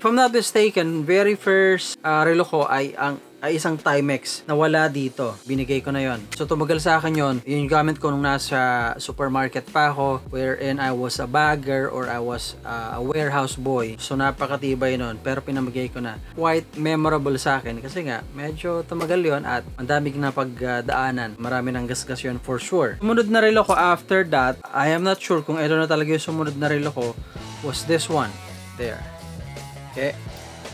If I'm not mistaken, very first relo ko ay isang Timex na wala dito. Binigay ko na yon. So tumagal sa akin yon. Yung gamit ko nung nasa supermarket pa ako, wherein I was a bagger or I was a warehouse boy. So napakatibay nun, pero pinamigay ko na. Quite memorable sa akin kasi nga medyo tumagal yon at ang daming napagdaanan. Marami ng gasgas yun for sure. Sumunod na relo ko after that, I am not sure kung ito na talaga yung sumunod na relo ko, was this one. There. Okay.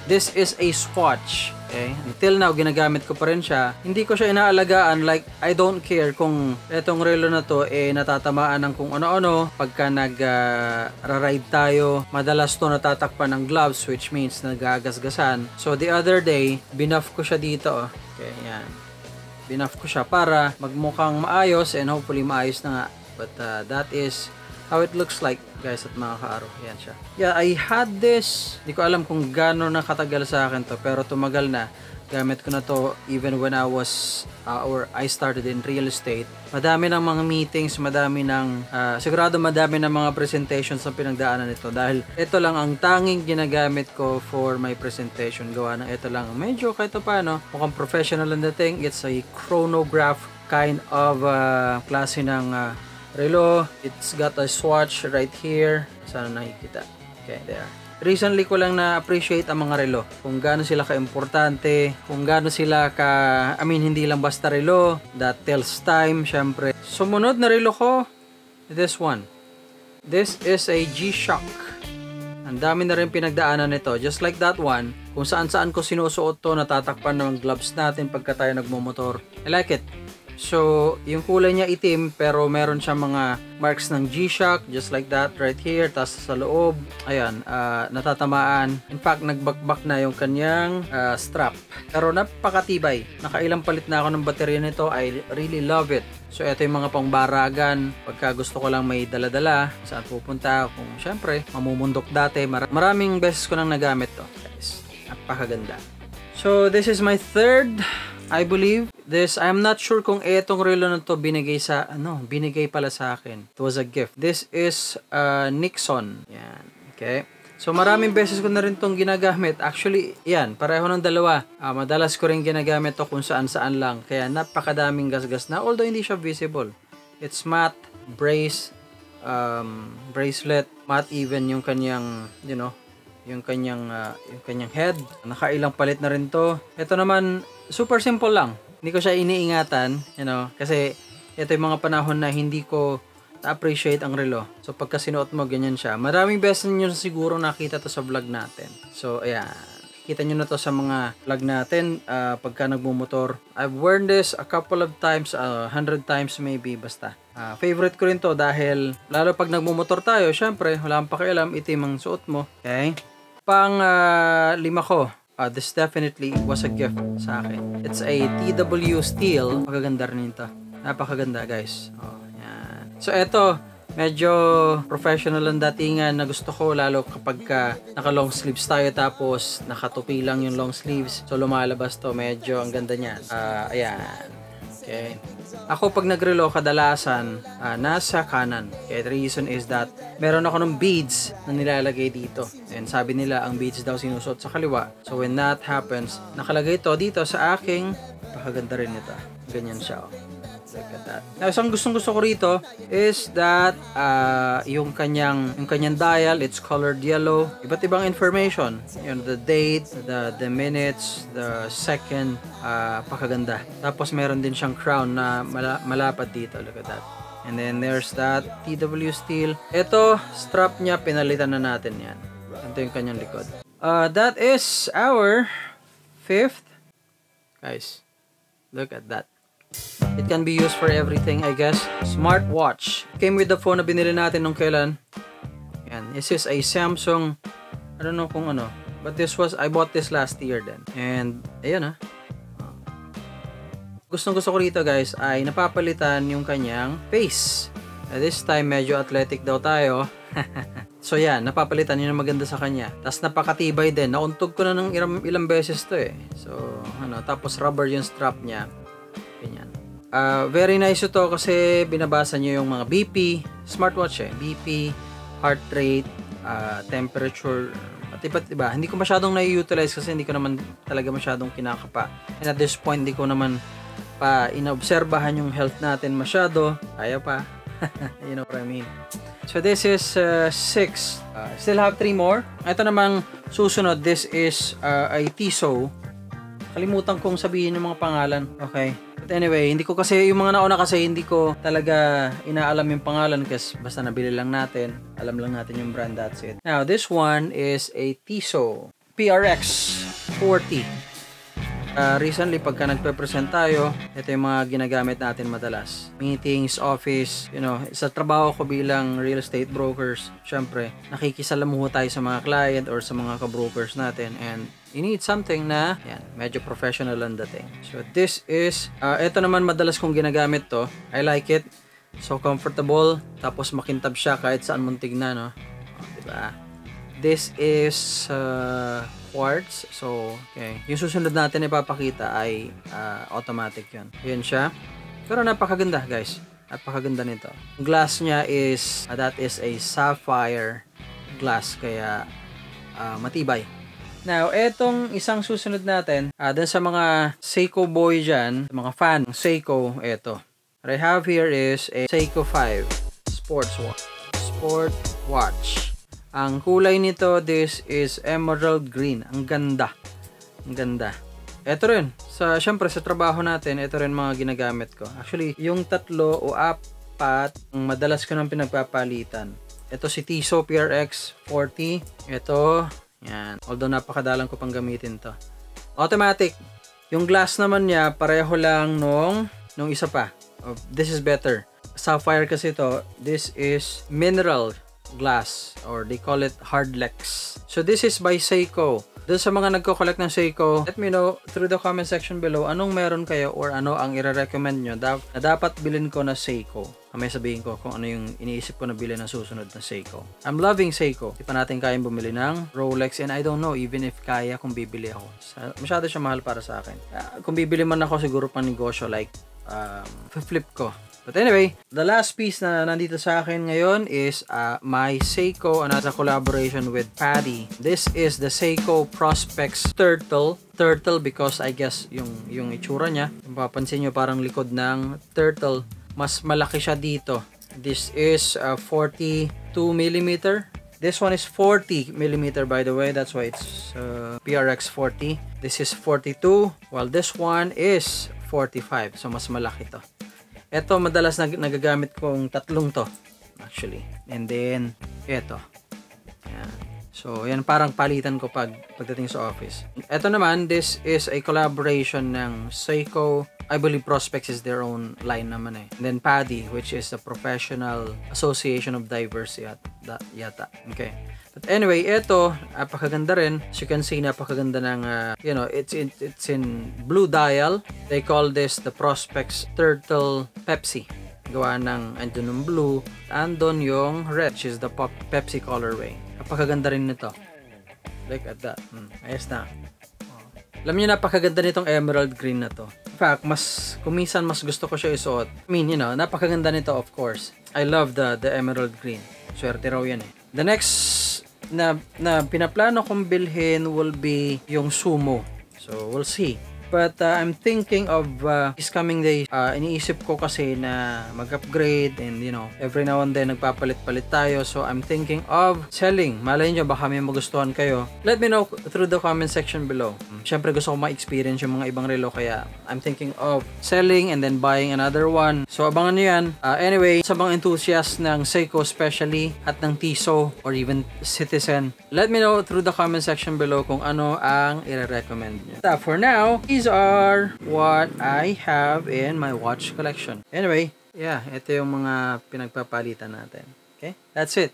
This is a Swatch. Okay. Until now, ginagamit ko pa rin siya. Hindi ko siya inaalagaan. Like, I don't care kung etong relo na to natatamaan ng kung ano-ano. Pagka nag-ride tayo, madalas to natatakpan ng gloves, which means nagagasgasan. So, the other day, binuff ko siya dito. Okay, yan. Binuff ko siya para magmukhang maayos and hopefully maayos na nga. But that is how it looks like, guys, at mga kaaro. Yan siya. Yeah, I had this. Hindi ko alam kung gano'n na katagal sa akin to, pero tumagal na. Gamit ko na to even when I was or I started in real estate. Madami ng mga meetings, madami ng sigurado madami ng mga presentations ang pinagdaanan nito dahil ito lang ang tanging ginagamit ko for my presentation. Gawa ng ito lang. Medyo kahit paano, mukhang professional ang dating. It's a chronograph kind of klase ng relo. It's got a swatch right here. Sana nakikita. Okay, there. Recently ko lang na-appreciate ang mga relo. Kung gaano sila ka-importante, kung gaano sila hindi lang basta relo. That tells time, syempre. Sumunod na relo ko, this one. This is a G-Shock. Ang dami na rin pinagdaanan nito. Just like that one, kung saan-saan ko sinusuot to, natatakpan ng gloves natin pagka tayo nagmumotor. I like it. So, yung kulay niya itim pero meron siyang mga marks ng G-Shock just like that right here. Tapos sa loob, ayan, natatamaan. In fact, nagbakbak na yung kanyang strap. Pero napakatibay. Nakailang palit na ako ng baterya nito. I really love it. So, ito yung mga pangbaragan. Pagka gusto ko lang may dala-dala, saan pupunta. Kung syempre, mamumundok dati. Maraming beses ko nang nagamit to. Guys, napakaganda. So, this is my third, I believe. I'm not sure kung etong relo na to binigay pala sa akin. It was a gift. This is Nixon. Yan. Okay. So, maraming beses ko na rin tong ginagamit. Actually, yan. Pareho ng dalawa. Madalas ko rin ginagamit to kung saan-saan lang. Kaya napakadaming gasgas na. Although, hindi siya visible. It's matte, bracelet, matte even yung kanyang, yung kanyang head. Nakailang palit na rin to. Ito naman, super simple lang. Hindi ko siya iniingatan, kasi ito yung mga panahon na hindi ko na-appreciate ang relo. So, pagka sinuot mo, ganyan siya. Maraming beses nyo siguro nakita to sa vlog natin. So, ayan. Kita nyo na to sa mga vlog natin pagka nagmumotor. I've worn this a couple of times, 100 times maybe, basta. Favorite ko rin to dahil, lalo pag nagmumotor tayo, syempre, wala kang pakialam, itim ang suot mo. Okay? Lima ko. This definitely was a gift sa akin. It's a TW steel. Magaganda rin ito. Napakaganda, guys. Yan. So, eto, medyo professional ang datingan na gusto ko, lalo kapag naka long sleeves tayo tapos nakatupi lang yung long sleeves. So, lumalabas to. Medyo ang ganda niyan. Ayan. Okay. Ako pag nagrelo kadalasan nasa kanan. Okay, the reason is that meron ako ng beads na nilalagay dito. And sabi nila ang beads daw sinusuot sa kaliwa. So when that happens, nakalagay to dito sa aking, pakaganda rin ito. Ganyan siya. Look at that. Now, isang gustong-gusto ko rito is that yung kanyang dial, it's colored yellow. Iba't ibang information. The date, the minutes, the second, pakaganda. Tapos meron din siyang crown na malapad dito. Look at that. And then there's that TW steel. Ito, strap niya, pinalitan na natin yan. Ito yung kanyang likod. That is our fifth. Guys, look at that. It can be used for everything, I guess. Smartwatch. Came with the phone na binili natin nung kailan. Yan. This is a Samsung I don't know kung ano. But I bought this last year then. And, ayun Gustong-gusto ko rito guys ay napapalitan yung kanyang face. This time, medyo athletic daw tayo. So yan, napapalitan yun ang maganda sa kanya. Tapos napakatibay din. Nauntog ko na ng ilang beses to eh. So, tapos rubber yung strap niya. Ganyan. Very nice ito kasi binabasa nyo yung mga BP. Smartwatch BP, heart rate, temperature, at iba't iba. Hindi ko masyadong nai-utilize kasi hindi ko naman talaga masyadong kinakapa. And at this point, hindi ko naman pa inaobserbahan yung health natin masyado. Kaya pa. You know what I mean? So this is 6. Still have 3 more. Ito namang susunod. This is a Tissot. Kalimutan kong sabihin yung mga pangalan. Okay. But anyway, hindi ko kasi, yung mga nauna kasi hindi ko talaga inaalam yung pangalan kasi basta nabili lang natin. Alam lang natin yung brand, that's it. Now, this one is a Tissot PRX 40. Recently, pagka nagpe-present tayo, ito yung mga ginagamit natin madalas. Meetings, office, sa trabaho ko bilang real estate brokers, syempre, nakikisalamuho tayo sa mga client or sa mga ka-brokers natin and you need something na, medyo professional ang dating. So, this is, ito naman madalas kong ginagamit to. I like it. So, comfortable. Tapos, makintab siya kahit saan mong tignan, diba? This is quartz. So, okay. Yung susunod natin ipapakita ay automatic yun. Yun siya. Pero napakaganda, guys. Napakaganda nito. Glass niya is, that is a sapphire glass. Kaya, matibay. Now, etong isang susunod natin, dun sa mga Seiko boy dyan, mga fan ng Seiko, eto. What I have here is a Seiko 5 Sport Watch. Ang kulay nito, this is emerald green. Ang ganda. Ang ganda. Ito rin. Syempre, sa trabaho natin, ito rin mga ginagamit ko. Actually, yung 3 o 4, madalas ko nang pinagpapalitan. Ito si Tissot PRX 40. Ito, yan. Although napakadalang ko pang gamitin to. Automatic. Yung glass naman niya, pareho lang nung isa pa. This is better. Sapphire kasi to. This is mineral glass or they call it Hardlex. So this is by Seiko. Doon sa mga nagko-collect ng Seiko, let me know through the comment section below anong meron kayo or ano ang i-recommend nyo na dapat bilhin ko na Seiko. May sabihin ko kung ano yung iniisip ko na bilhin na susunod na Seiko. I'm loving Seiko. Di pa natin kayang bumili ng Rolex and I don't know even if kaya kung bibili ako. Masyado siya mahal para sa akin. Kung bibili man ako siguro pang negosyo like flip ko. But anyway, the last piece na nandito sa akin ngayon is my Seiko and as a collaboration with Paddy. This is the Seiko Prospex Turtle. Turtle because I guess yung itsura niya. Kung papansin nyo parang likod ng turtle. Mas malaki siya dito. This is 42mm. This one is 40mm by the way. That's why it's PRX 40. This is 42 while this one is 45. So mas malaki to. Ito, madalas nagagamit kong 3 to, actually. And then, ito. Yan. So, yan parang palitan ko pagdating sa office. Ito naman, this is a collaboration ng Seiko. I believe Prospex is their own line naman eh. And then Paddy, which is the Professional Association of Divers yata. Okay. But anyway, ito, napakaganda rin. As you can see, napakaganda ng, it's in blue dial. They call this the Prospex Turtle Pepsi. Gawa andun ng blue. Andun yung red, which is the Pepsi colorway. Napakaganda rin nito. Look at that. Ayos na. Alam niyo, napakaganda nitong emerald green na to. In fact, kung minsan mas gusto ko siya isuot. I mean, napakaganda nito of course. I love the emerald green. Swerte raw yan eh. The next na pinaplano kong bilhin will be yung Sumo. So, we'll see. But I'm thinking of this coming days, iniisip ko kasi na mag-upgrade and every now and then nagpapalit-palit tayo. So I'm thinking of selling. Malay nyo, baka may magustuhan kayo. Let me know through the comment section below. Siyempre gusto ko ma-experience yung mga ibang relo kaya I'm thinking of selling and then buying another one. So abangan nyo yan. Anyway, sa mga enthusiast ng Seiko especially at ng Tissot or even Citizen, let me know through the comment section below kung ano ang i-recommend nyo. For now, these are what I have in my watch collection. Anyway, ito yung mga pinagpapalitan natin. Okay? That's it.